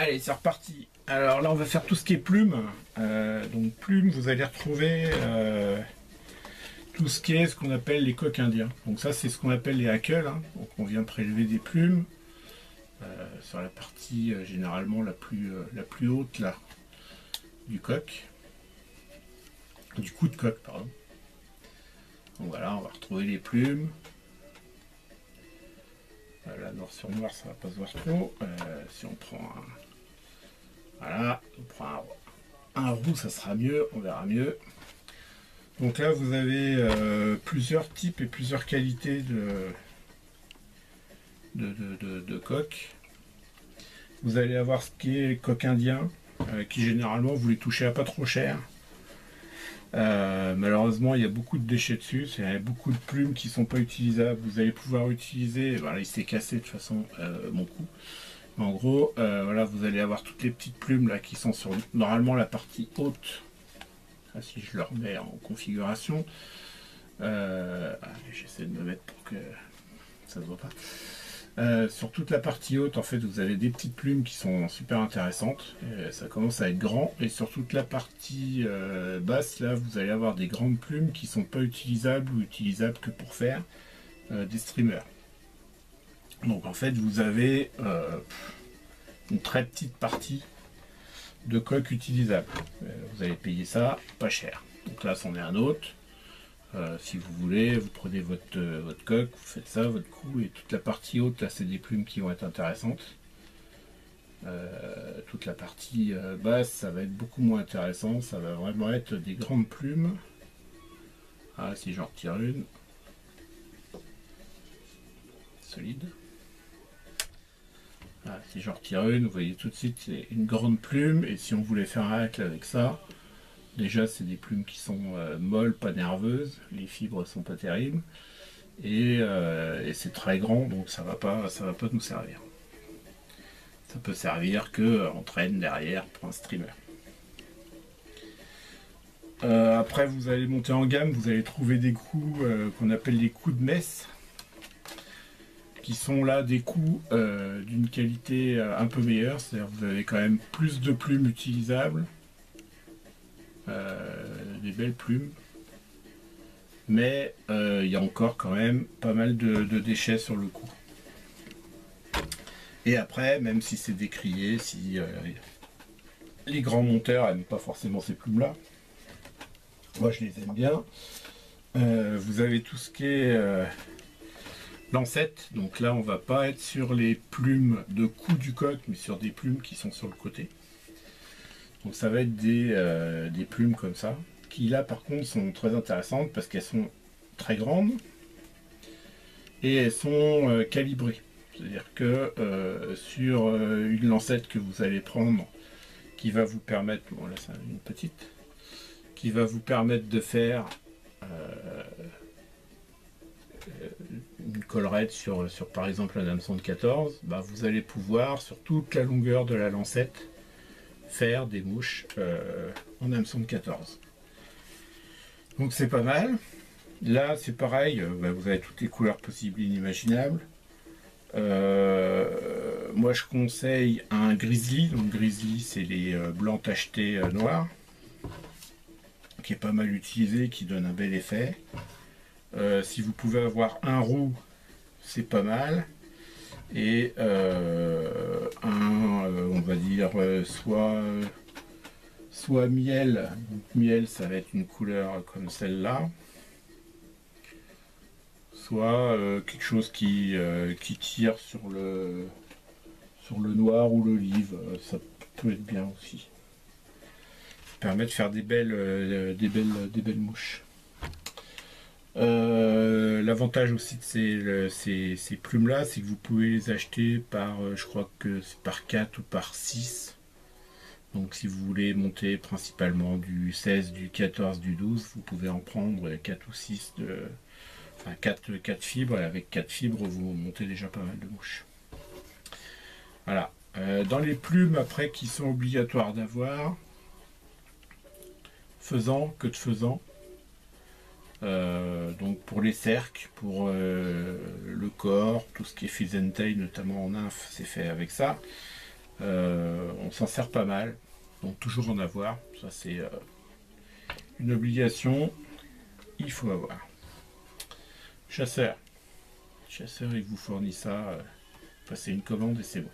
Allez, c'est reparti. Alors là, on va faire tout ce qui est plumes. Donc plumes, vous allez retrouver tout ce qui est ce qu'on appelle les coqs indiens. Donc ça, c'est ce qu'on appelle les hackles. Hein. Donc on vient prélever des plumes sur la partie généralement la plus haute là du coq, du cou de coq, pardon. Donc voilà, on va retrouver les plumes. Là, noir sur noir, ça va pas se voir trop. Si on prend un... Voilà, on prend un roux, ça sera mieux, on verra mieux. Donc là, vous avez plusieurs types et plusieurs qualités de coq. Vous allez avoir ce qui est coq indien, qui généralement, vous les touchez à pas trop cher. Malheureusement, il y a beaucoup de déchets dessus, il y a beaucoup de plumes qui sont pas utilisables. Vous allez pouvoir utiliser, voilà, il s'est cassé de toute façon mon coup. En gros, voilà, vous allez avoir toutes les petites plumes là qui sont sur normalement la partie haute. Ah, si je le remets en configuration, j'essaie de me mettre pour que ça se voit pas. Sur toute la partie haute, en fait, vous avez des petites plumes qui sont super intéressantes. Ça commence à être grand. Et sur toute la partie basse, là, vous allez avoir des grandes plumes qui sont pas utilisables ou utilisables que pour faire des streamers. Donc, en fait, vous avez une très petite partie de coq utilisable. Vous allez payer ça pas cher. Donc là, c'en est un autre. Si vous voulez, vous prenez votre coq, vous faites ça, votre cou, et toute la partie haute, là, c'est des plumes qui vont être intéressantes. Toute la partie basse, ça va être beaucoup moins intéressant, ça va vraiment être des grandes plumes. Ah, si j'en retire une. Solide. Ah, si j'en retire une, vous voyez tout de suite, c'est une grande plume, et si on voulait faire un hack avec ça, déjà, c'est des plumes qui sont molles, pas nerveuses. Les fibres sont pas terribles. Et c'est très grand, donc ça va pas nous servir. Ça peut servir que en traîne derrière pour un streamer. Après, vous allez monter en gamme. Vous allez trouver des coups qu'on appelle les coups de messe, qui sont là des coups d'une qualité un peu meilleure. C'est-à-dire que vous avez quand même plus de plumes utilisables. Des belles plumes, mais il y a encore quand même pas mal de déchets sur le coup. Et après, même si c'est décrié, si les grands monteurs n'aiment pas forcément ces plumes là, moi je les aime bien. Vous avez tout ce qui est lancette, donc là on va pas être sur les plumes de cou du coq, mais sur des plumes qui sont sur le côté. Donc ça va être des plumes comme ça, qui là par contre sont très intéressantes parce qu'elles sont très grandes et elles sont calibrées. C'est-à-dire que sur une lancette que vous allez prendre, qui va vous permettre, bon là c'est une petite, qui va vous permettre de faire une collerette sur par exemple un hameçon de 14, bah, vous allez pouvoir sur toute la longueur de la lancette faire des mouches en hameçon de 14. Donc c'est pas mal. Là c'est pareil, vous avez toutes les couleurs possibles et inimaginables. Moi je conseille un grizzly. Donc grizzly c'est les blancs tachetés noirs, qui est pas mal utilisé, qui donne un bel effet. Si vous pouvez avoir un roux, c'est pas mal. Et on va dire soit miel. Donc, miel ça va être une couleur comme celle-là, soit quelque chose qui tire sur le noir ou l'olive, ça peut être bien aussi. Ça permet de faire des belles mouches. L'avantage aussi de ces plumes là, c'est que vous pouvez les acheter par, je crois que c'est par 4 ou par 6. Donc si vous voulez monter principalement du 16, du 14, du 12, vous pouvez en prendre 4 ou 6 enfin 4 fibres, et avec 4 fibres vous montez déjà pas mal de mouches. Voilà. Dans les plumes après qui sont obligatoires d'avoir, faisan, queue de faisan. Donc pour les cerques, pour le corps, tout ce qui est pheasantay, notamment en nymphe, c'est fait avec ça. On s'en sert pas mal, donc toujours en avoir. Ça c'est une obligation, il faut avoir. Chasseur. Chasseur, il vous fournit ça. Passez une commande et c'est bon.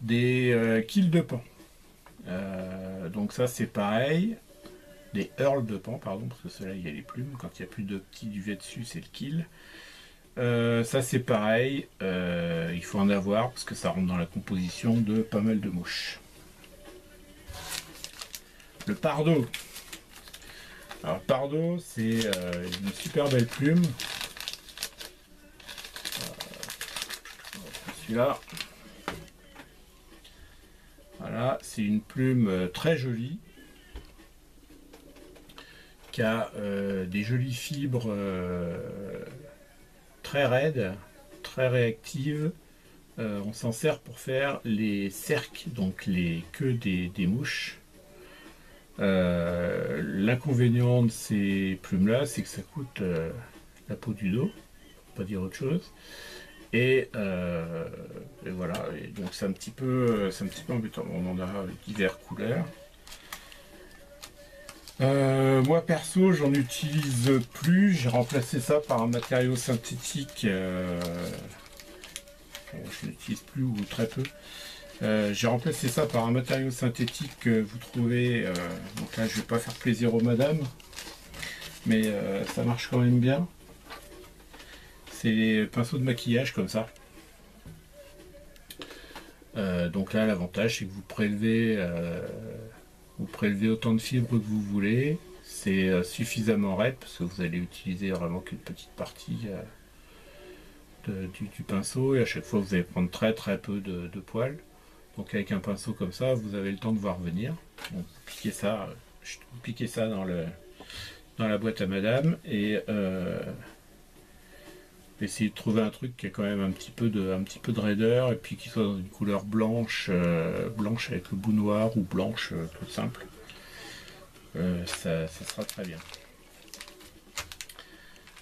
Des kills de pan. Donc ça c'est pareil. Des hurls de pan, pardon, parce que ceux-là il y a les plumes. Quand il n'y a plus de petits duvets dessus, c'est le kill. Ça c'est pareil. Il faut en avoir parce que ça rentre dans la composition de pas mal de mouches. Le pardo. Alors pardo, c'est une super belle plume. Celui-là. Voilà, c'est une plume très jolie qui a des jolies fibres très raides, très réactives. On s'en sert pour faire les cerques, donc les queues des mouches. L'inconvénient de ces plumes-là, c'est que ça coûte la peau du dos, pas dire autre chose. Et voilà, et donc c'est un petit peu embêtant. On en a diverses couleurs. Moi perso, j'en utilise plus. J'ai remplacé ça par un matériau synthétique. Je n'utilise plus ou très peu. J'ai remplacé ça par un matériau synthétique que vous trouvez. Donc là, je vais pas faire plaisir aux madames, mais ça marche quand même bien. C'est les pinceaux de maquillage comme ça. Donc là, l'avantage, c'est que vous prélevez autant de fibres que vous voulez. C'est suffisamment raide parce que vous allez utiliser vraiment qu'une petite partie du pinceau et à chaque fois vous allez prendre très très peu de poils. Donc avec un pinceau comme ça, vous avez le temps de voir venir. Donc, piquez ça dans la boîte à madame et essayez de trouver un truc qui a quand même un petit peu de raideur et puis qui soit dans une couleur blanche, blanche avec le bout noir ou blanche tout simple. Ça sera très bien.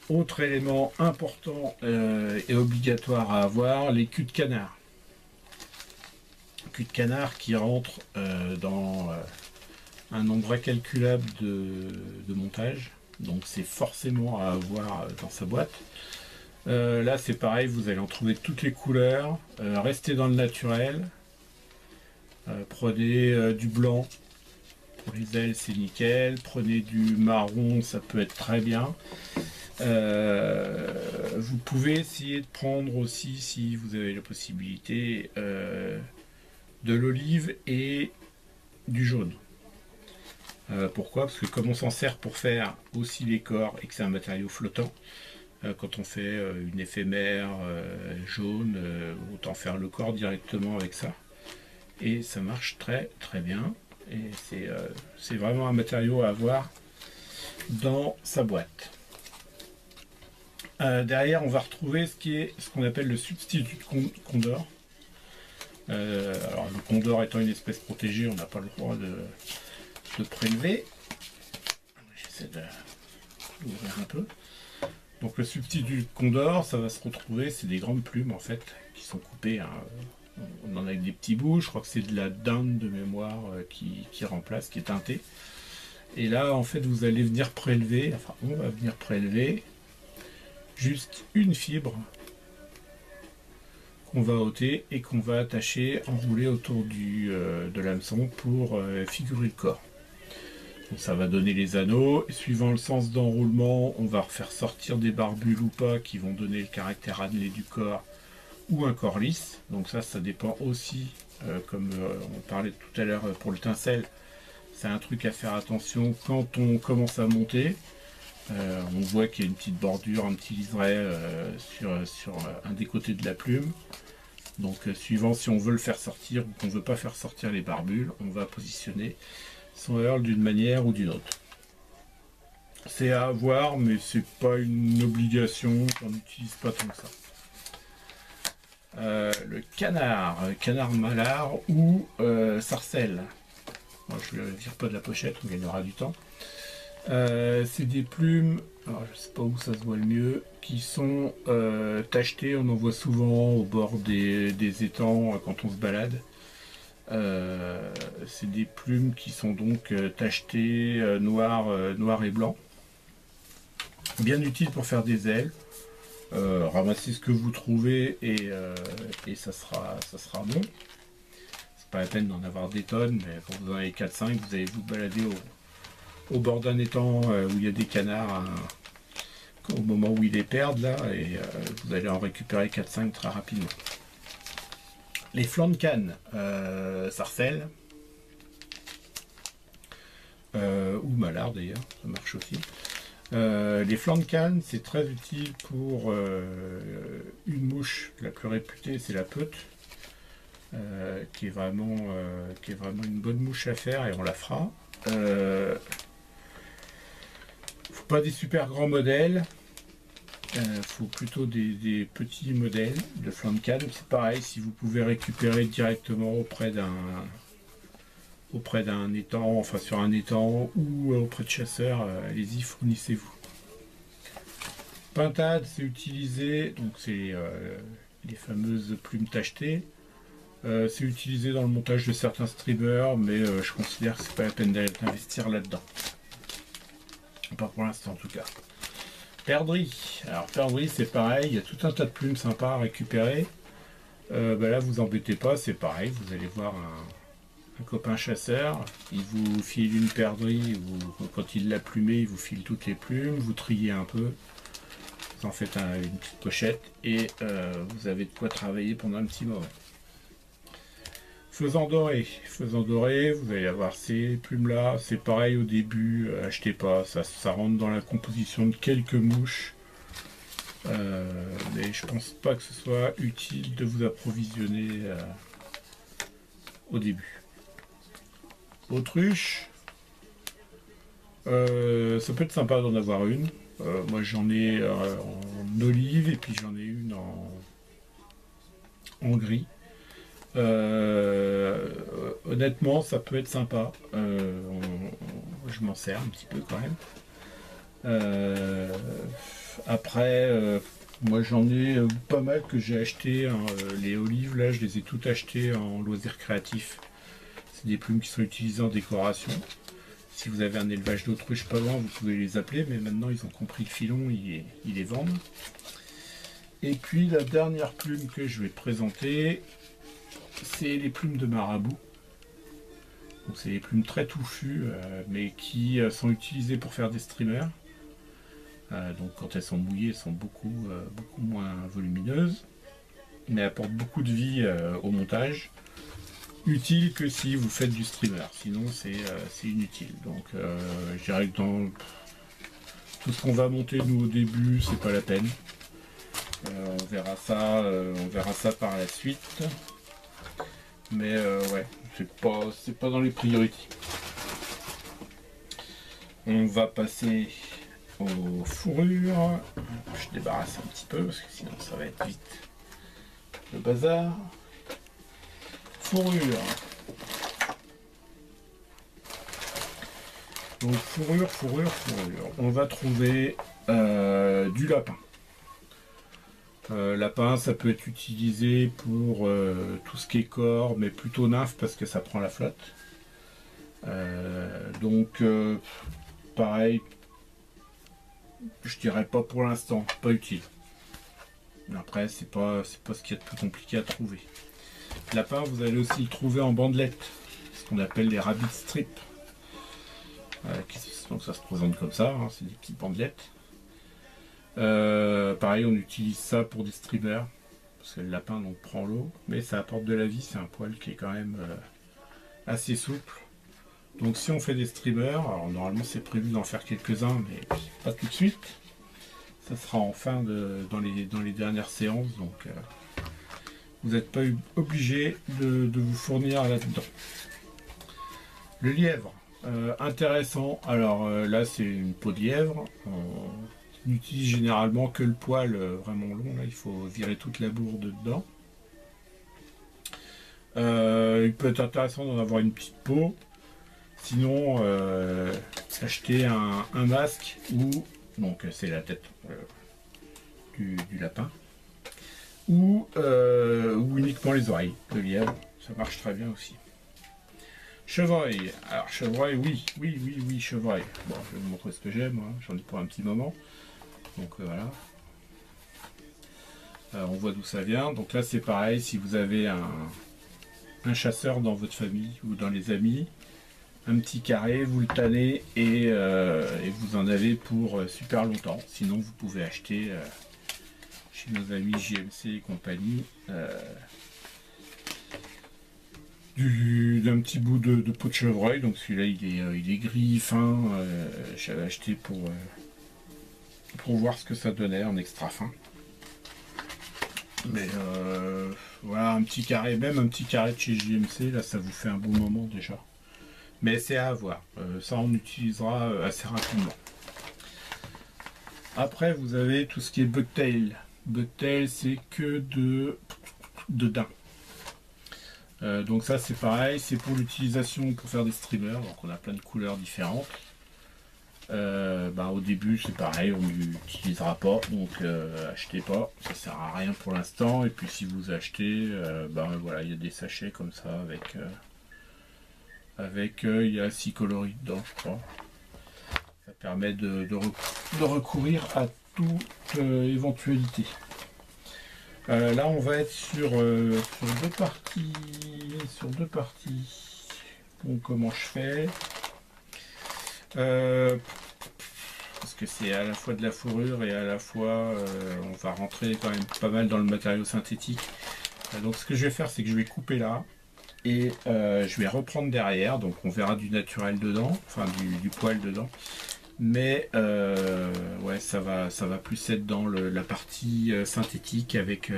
Autre élément important et obligatoire à avoir, les culs de canard. Culs de canard qui rentrent dans un nombre incalculable de montages. Donc c'est forcément à avoir dans sa boîte. Là c'est pareil, vous allez en trouver toutes les couleurs. Restez dans le naturel. Prenez du blanc. Pour les ailes c'est nickel. Prenez du marron, ça peut être très bien. Vous pouvez essayer de prendre aussi, si vous avez la possibilité, de l'olive et du jaune. Pourquoi? Parce que comme on s'en sert pour faire aussi les corps et que c'est un matériau flottant, quand on fait une éphémère jaune, autant faire le corps directement avec ça. Et ça marche très très bien. Et c'est vraiment un matériau à avoir dans sa boîte. Derrière, on va retrouver ce qu'on appelle le substitut de condor. Alors, le condor étant une espèce protégée, on n'a pas le droit de prélever. J'essaie d'ouvrir un peu. Donc, le substitut de condor, ça va se retrouver, c'est des grandes plumes en fait, qui sont coupées. Hein. On en a avec des petits bouts, je crois que c'est de la dinde de mémoire qui remplace, qui est teintée. Et là, en fait, vous allez venir prélever, enfin, on va venir prélever juste une fibre qu'on va ôter et qu'on va attacher, enrouler autour de l'hameçon pour figurer le corps. Donc ça va donner les anneaux, et suivant le sens d'enroulement, on va refaire sortir des barbules ou pas qui vont donner le caractère annelé du corps ou un corps lisse. Donc ça dépend aussi, comme on parlait tout à l'heure pour le tincelle, c'est un truc à faire attention quand on commence à monter. On voit qu'il y a une petite bordure, un petit liseré sur un des côtés de la plume. Donc suivant si on veut le faire sortir ou qu'on ne veut pas faire sortir les barbules, on va positionner son hurl d'une manière ou d'une autre. C'est à avoir, mais c'est pas une obligation, on n'utilise pas tant que ça. Le canard malard ou sarcelle. Moi, je ne le vire pas de la pochette, on gagnera du temps. C'est des plumes, alors je sais pas où ça se voit le mieux, qui sont tachetées. On en voit souvent au bord des étangs quand on se balade. C'est des plumes qui sont donc tachetées noir et blanc. Bien utile pour faire des ailes. Ramassez ce que vous trouvez et ça sera bon. C'est pas la peine d'en avoir des tonnes, mais quand vous en avez 4-5, vous allez vous balader au bord d'un étang où il y a des canards au moment où ils les perdent là, et vous allez en récupérer 4-5 très rapidement. Les flancs de canne, sarcelles, ou malard d'ailleurs, ça marche aussi. Les flancs de canne, c'est très utile pour une mouche. La plus réputée, c'est la peute, qui est vraiment une bonne mouche à faire, et on la fera. Faut pas des super grands modèles. Faut plutôt des petits modèles de flanc de canne. C'est pareil, si vous pouvez récupérer directement auprès d'un étang, enfin sur un étang ou auprès de chasseurs, allez-y, fournissez-vous. Pintade, c'est utilisé, donc c'est les fameuses plumes tachetées. C'est utilisé dans le montage de certains streamers, mais je considère que c'est pas la peine d'investir là-dedans. Pas pour l'instant en tout cas. Perdrix. Alors perdrix, c'est pareil, il y a tout un tas de plumes sympas à récupérer. Là, vous embêtez pas, c'est pareil, vous allez voir un copain chasseur, il vous file une perdrix, quand il l'a plumé, il vous file toutes les plumes, vous triez un peu, vous en faites une petite pochette, et vous avez de quoi travailler pendant un petit moment. Faisan doré, vous allez avoir ces plumes là, c'est pareil au début, achetez pas, ça rentre dans la composition de quelques mouches, mais je pense pas que ce soit utile de vous approvisionner au début. Autruche, ça peut être sympa d'en avoir une. Moi j'en ai en olive, et puis j'en ai une en gris. Honnêtement, ça peut être sympa. Je m'en sers un petit peu quand même. Après, moi j'en ai pas mal que j'ai acheté. Les olives là, je les ai toutes achetées en loisirs créatifs. C'est des plumes qui sont utilisées en décoration. Si vous avez un élevage d'autruches pas loin, vous pouvez les appeler, mais maintenant ils ont compris le filon, ils les vendent. Et puis la dernière plume que je vais présenter, c'est les plumes de marabout. Donc c'est des plumes très touffues, mais qui sont utilisées pour faire des streamers. Donc quand elles sont mouillées, elles sont beaucoup moins volumineuses, mais apportent beaucoup de vie au montage. Utile que si vous faites du streamer, sinon c'est inutile. Donc je dirais que dans tout ce qu'on va monter nous au début, c'est pas la peine. On verra ça par la suite. Mais ouais, c'est pas dans les priorités. On va passer aux fourrures. Je débarrasse un petit peu parce que sinon ça va être vite le bazar. Fourrure. Donc fourrure. On va trouver du lapin. Lapin, ça peut être utilisé pour tout ce qui est corps, mais plutôt nymphe parce que ça prend la flotte. Donc pareil, je dirais pas pour l'instant, pas utile. Après, c'est pas ce qu'il y a de plus compliqué à trouver. Lapin, vous allez aussi le trouver en bandelettes, ce qu'on appelle les rabbit strips. Donc ça se présente comme ça, hein, c'est des petites bandelettes. Pareil, on utilise ça pour des streamers, parce que le lapin donc prend l'eau, mais ça apporte de la vie, c'est un poil qui est quand même assez souple. Donc si on fait des streamers, alors normalement c'est prévu d'en faire quelques-uns, mais pas tout de suite. Ça sera en fin dans les dernières séances, donc vous n'êtes pas obligé de vous fournir là-dedans. Le lièvre, intéressant. Alors là c'est une peau de lièvre. On n'utilise généralement que le poil vraiment long. Là il faut virer toute la bourde dedans. Il peut être intéressant d'en avoir une petite peau. Sinon, acheter un masque ou donc c'est la tête du lapin ou uniquement les oreilles de lièvre, ça marche très bien aussi. Chevreuil. Alors chevreuil, oui, chevreuil. Bon, je vais vous montrer ce que j'ai, moi. J'en ai pour un petit moment. Donc voilà. On voit d'où ça vient. Donc là, c'est pareil. Si vous avez un chasseur dans votre famille ou dans les amis, un petit carré, vous le tannez et vous en avez pour super longtemps. Sinon, vous pouvez acheter chez nos amis JMC et compagnie d'un petit bout de peau de chevreuil. Donc celui-là, il est gris fin. J'avais acheté pour voir ce que ça donnait en extra fin. Mais voilà, un petit carré, même un petit carré de chez JMC, là, ça vous fait un bon moment déjà. Mais c'est à avoir. Ça, on utilisera assez rapidement. Après, vous avez tout ce qui est bucktail. Bucktail, c'est que de daim. Donc ça, c'est pareil. C'est pour l'utilisation pour faire des streamers. Donc on a plein de couleurs différentes. Au début, c'est pareil. On n'utilisera pas. Donc achetez pas. Ça sert à rien pour l'instant. Et puis si vous achetez, voilà, il y a des sachets comme ça avec il y a 6 coloris dedans, je crois. Ça permet de recourir à toute éventualité. Là, on va être sur deux parties. Bon, comment je fais parce que c'est à la fois de la fourrure et à la fois on va rentrer quand même pas mal dans le matériau synthétique. Donc ce que je vais faire, c'est que je vais couper là. Et je vais reprendre derrière, donc on verra du naturel dedans, enfin du poil dedans. Mais ouais, ça va plus être dans la partie synthétique avec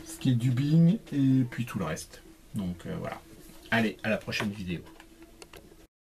ce qui est du bing et puis tout le reste. Donc voilà. Allez, à la prochaine vidéo.